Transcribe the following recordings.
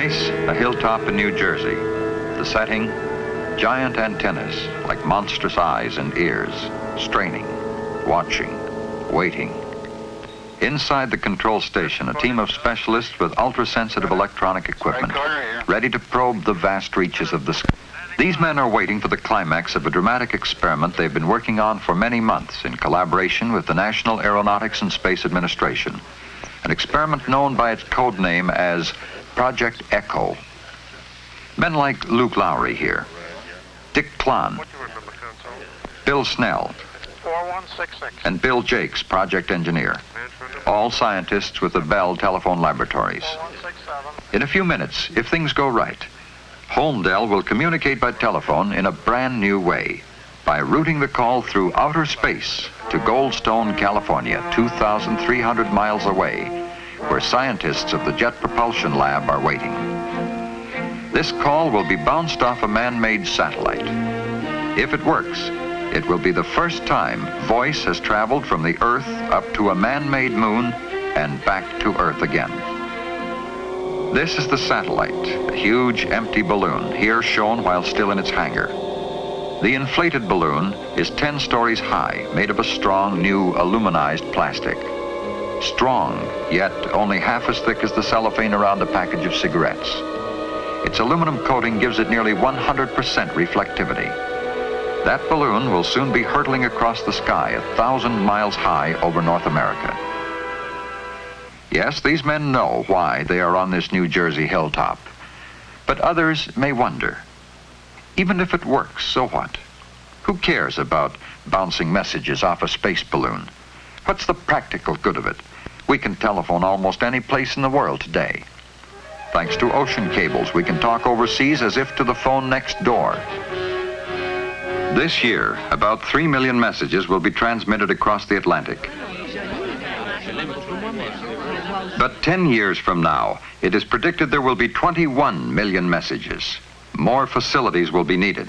place, a hilltop in New Jersey. The setting, giant antennas like monstrous eyes and ears, straining, watching, waiting. Inside the control station, a team of specialists with ultra-sensitive electronic equipment, ready to probe the vast reaches of the sky. These men are waiting for the climax of a dramatic experiment they've been working on for many months in collaboration with the National Aeronautics and Space Administration, an experiment known by its code name as Project Echo. Men like Luke Lowry here, Dick Klon, Bill Snell, 4166. and Bill Jakes, project engineer, all scientists with the Bell Telephone Laboratories. 4167. In a few minutes, if things go right, Holmdel will communicate by telephone in a brand new way by routing the call through outer space to Goldstone, California, 2,300 miles away, where scientists of the Jet Propulsion Lab are waiting. This call will be bounced off a man-made satellite. If it works, it will be the first time voice has traveled from the Earth up to a man-made moon and back to Earth again. This is the satellite, a huge empty balloon, here shown while still in its hangar. The inflated balloon is 10 stories high, made of a strong, new aluminized plastic. Strong, yet only half as thick as the cellophane around a package of cigarettes. Its aluminum coating gives it nearly 100% reflectivity. That balloon will soon be hurtling across the sky 1,000 miles high over North America. Yes, these men know why they are on this New Jersey hilltop. But others may wonder, even if it works, so what? Who cares about bouncing messages off a space balloon? What's the practical good of it? We can telephone almost any place in the world today. Thanks to ocean cables, we can talk overseas as if to the phone next door. This year, about 3 million messages will be transmitted across the Atlantic. But 10 years from now, it is predicted there will be 21 million messages. More facilities will be needed.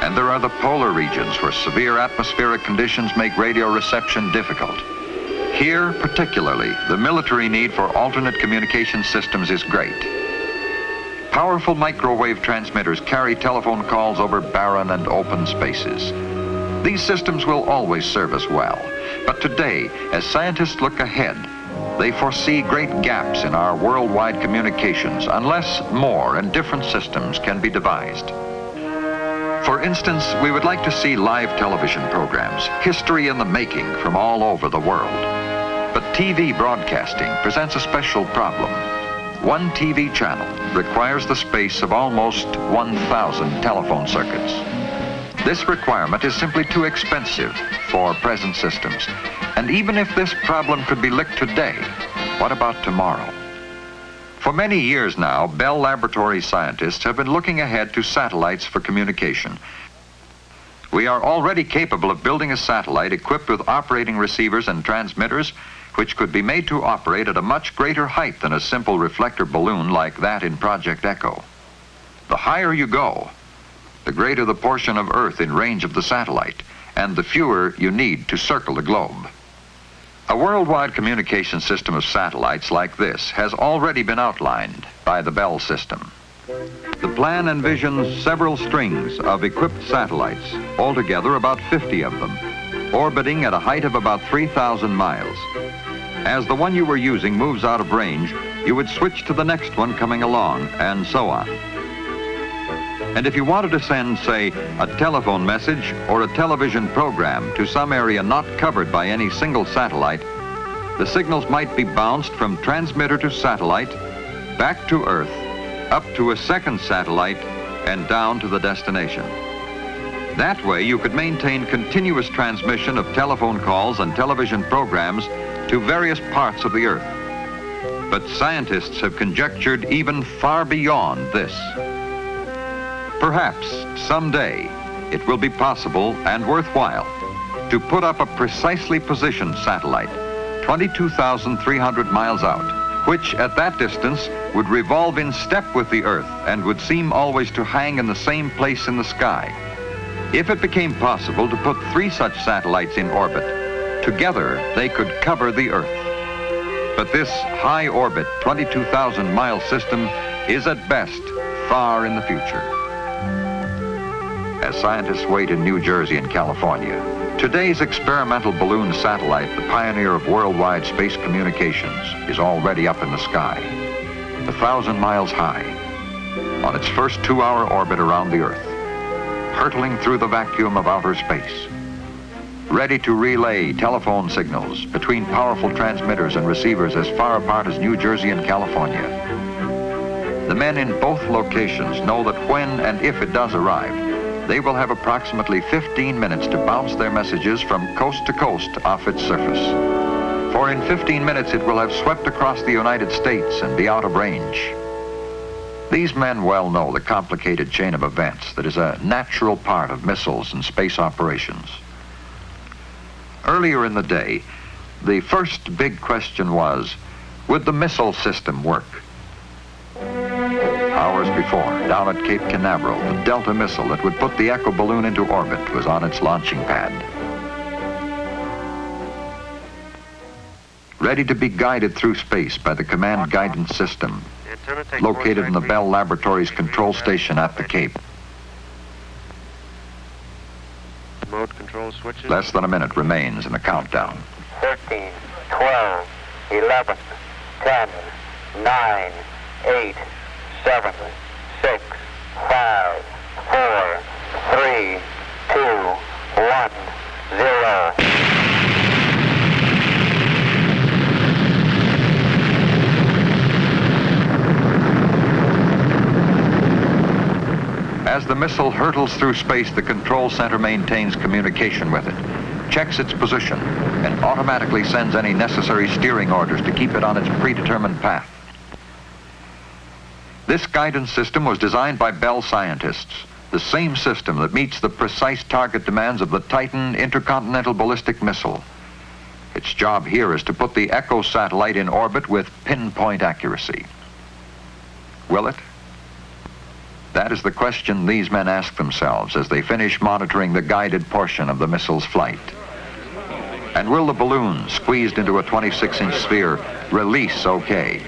And there are the polar regions where severe atmospheric conditions make radio reception difficult. Here, particularly, the military need for alternate communication systems is great. Powerful microwave transmitters carry telephone calls over barren and open spaces. These systems will always serve us well. But today, as scientists look ahead, they foresee great gaps in our worldwide communications unless more and different systems can be devised. For instance, we would like to see live television programs, history in the making from all over the world. But TV broadcasting presents a special problem. One TV channel requires the space of almost 1,000 telephone circuits. This requirement is simply too expensive for present systems. And even if this problem could be licked today, what about tomorrow? For many years now, Bell Laboratories scientists have been looking ahead to satellites for communication. We are already capable of building a satellite equipped with operating receivers and transmitters which could be made to operate at a much greater height than a simple reflector balloon like that in Project Echo. The higher you go, the greater the portion of Earth in range of the satellite, and the fewer you need to circle the globe. A worldwide communication system of satellites like this has already been outlined by the Bell system. The plan envisions several strings of equipped satellites, altogether about 50 of them, orbiting at a height of about 3,000 miles. As the one you were using moves out of range, you would switch to the next one coming along, and so on. And if you wanted to send, say, a telephone message or a television program to some area not covered by any single satellite, the signals might be bounced from transmitter to satellite, back to Earth, up to a second satellite, and down to the destination. That way, you could maintain continuous transmission of telephone calls and television programs to various parts of the Earth. But scientists have conjectured even far beyond this. Perhaps someday it will be possible and worthwhile to put up a precisely positioned satellite, 22,300 miles out, which at that distance would revolve in step with the Earth and would seem always to hang in the same place in the sky. If it became possible to put 3 such satellites in orbit, together they could cover the Earth. But this high-orbit, 22,000-mile system is at best far in the future. As scientists wait in New Jersey and California, today's experimental balloon satellite, the pioneer of worldwide space communications, is already up in the sky, 1,000 miles high, on its first 2-hour orbit around the Earth, hurtling through the vacuum of outer space, ready to relay telephone signals between powerful transmitters and receivers as far apart as New Jersey and California. The men in both locations know that when and if it does arrive, they will have approximately 15 minutes to bounce their messages from coast to coast off its surface. For in 15 minutes it will have swept across the United States and be out of range. These men well know the complicated chain of events that is a natural part of missiles and space operations. Earlier in the day, the first big question was, would the missile system work? Hours before, down at Cape Canaveral, the Delta missile that would put the Echo balloon into orbit was on its launching pad. Ready to be guided through space by the command guidance system, located in the Bell Laboratories control station at the Cape. Mode control switches. Less than a minute remains in the countdown. 13, 12, 11, 10, 9, 8, 7, 6, 5, 4, 3, 2, 1, 0. As the missile hurtles through space, the control center maintains communication with it, checks its position, and automatically sends any necessary steering orders to keep it on its predetermined path. This guidance system was designed by Bell scientists, the same system that meets the precise target demands of the Titan intercontinental ballistic missile. Its job here is to put the Echo satellite in orbit with pinpoint accuracy. Will it? That is the question these men ask themselves as they finish monitoring the guided portion of the missile's flight. And will the balloon, squeezed into a 26-inch sphere, release okay?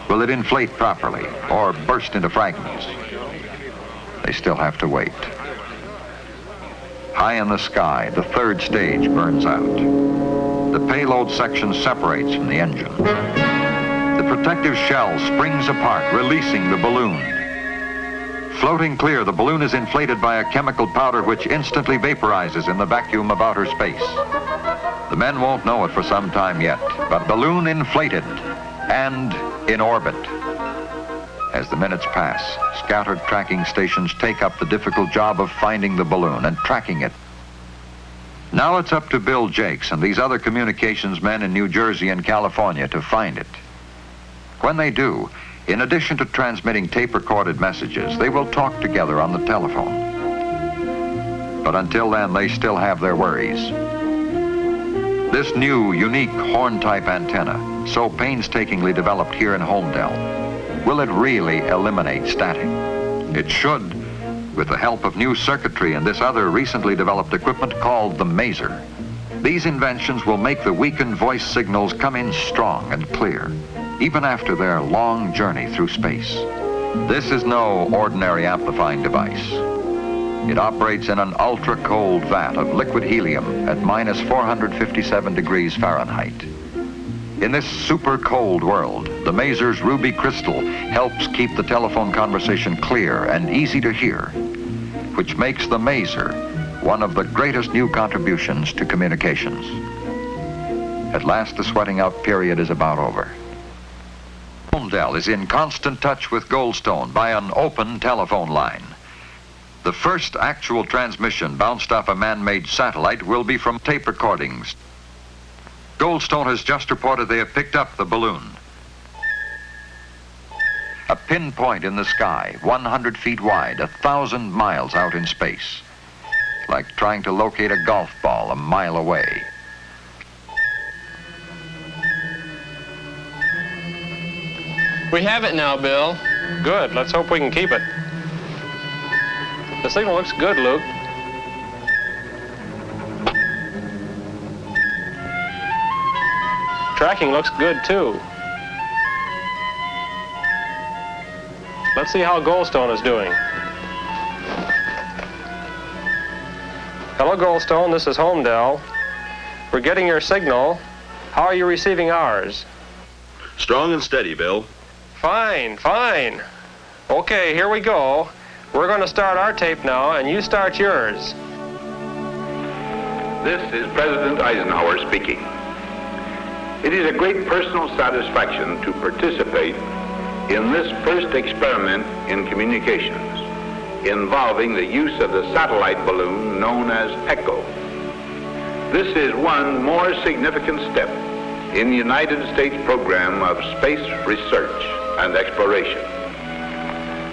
Will it inflate properly or burst into fragments? They still have to wait. High in the sky, the third stage burns out. The payload section separates from the engine. The protective shell springs apart, releasing the balloon. Floating clear, the balloon is inflated by a chemical powder which instantly vaporizes in the vacuum of outer space. The men won't know it for some time yet, but balloon inflated and in orbit. As the minutes pass, scattered tracking stations take up the difficult job of finding the balloon and tracking it. Now it's up to Bill Jakes and these other communications men in New Jersey and California to find it. When they do, in addition to transmitting tape-recorded messages, they will talk together on the telephone. But until then, they still have their worries. This new, unique horn-type antenna, so painstakingly developed here in Holmdel, will it really eliminate static? It should, with the help of new circuitry and this other recently developed equipment called the maser. These inventions will make the weakened voice signals come in strong and clear, even after their long journey through space. This is no ordinary amplifying device. It operates in an ultra-cold vat of liquid helium at minus 457 degrees Fahrenheit. In this super cold world, the maser's ruby crystal helps keep the telephone conversation clear and easy to hear, which makes the maser one of the greatest new contributions to communications. At last, the sweating out period is about over. Holmdel is in constant touch with Goldstone by an open telephone line. The first actual transmission bounced off a man-made satellite will be from tape recordings. Goldstone has just reported they have picked up the balloon. A pinpoint in the sky, 100 feet wide, 1,000 miles out in space. Like trying to locate a golf ball a mile away. We have it now, Bill. Good. Let's hope we can keep it. The signal looks good, Luke. Tracking looks good, too. Let's see how Goldstone is doing. Hello, Goldstone. This is Homedale. We're getting your signal. How are you receiving ours? Strong and steady, Bill. Fine, fine. Okay, here we go. We're going to start our tape now, and you start yours. This is President Eisenhower speaking. It is a great personal satisfaction to participate in this first experiment in communications involving the use of the satellite balloon known as ECHO. This is one more significant step in the United States program of space research and exploration.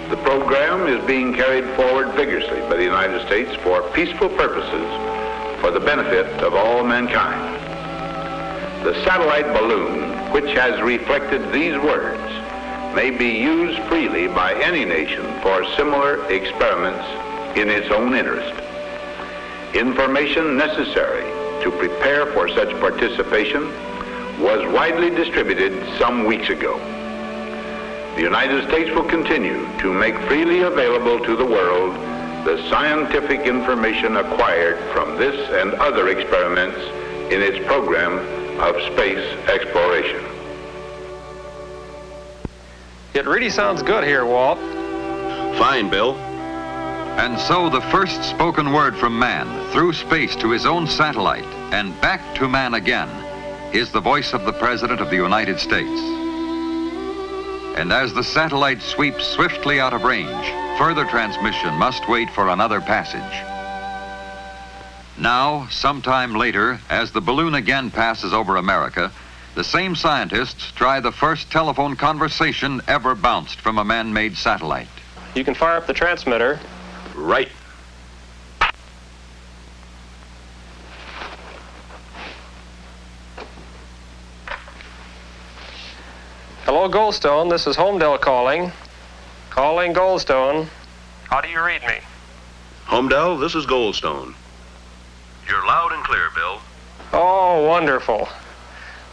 The program is being carried forward vigorously by the United States for peaceful purposes for the benefit of all mankind. The satellite balloon, which has reflected these words, may be used freely by any nation for similar experiments in its own interest. Information necessary to prepare for such participation was widely distributed some weeks ago. The United States will continue to make freely available to the world the scientific information acquired from this and other experiments in its program of space exploration. It really sounds good here, Walt. Fine, Bill. And so the first spoken word from man through space to his own satellite and back to man again is the voice of the President of the United States. And as the satellite sweeps swiftly out of range, further transmission must wait for another passage. Now, sometime later, as the balloon again passes over America, the same scientists try the first telephone conversation ever bounced from a man-made satellite. You can fire up the transmitter. Right. Hello, Goldstone. This is Homedale calling. Calling Goldstone. How do you read me? Homedale, this is Goldstone. You're loud and clear, Bill. Oh, wonderful.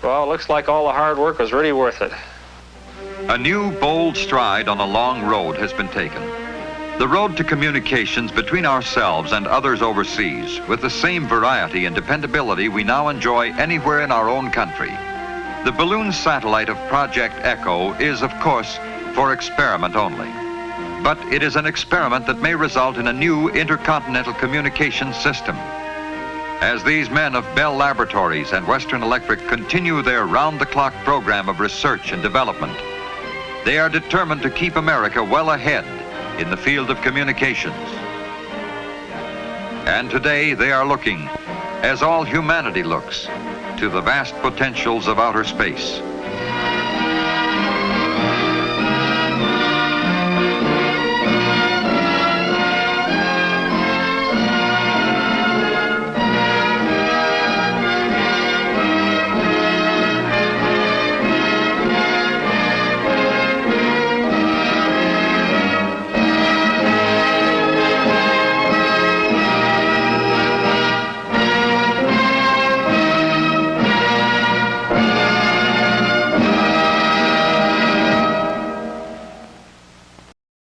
Well, it looks like all the hard work was really worth it. A new, bold stride on a long road has been taken. The road to communications between ourselves and others overseas with the same variety and dependability we now enjoy anywhere in our own country. The balloon satellite of Project ECHO is, of course, for experiment only. But it is an experiment that may result in a new intercontinental communications system. As these men of Bell Laboratories and Western Electric continue their round-the-clock program of research and development, they are determined to keep America well ahead in the field of communications. And today they are looking, as all humanity looks, to the vast potentials of outer space.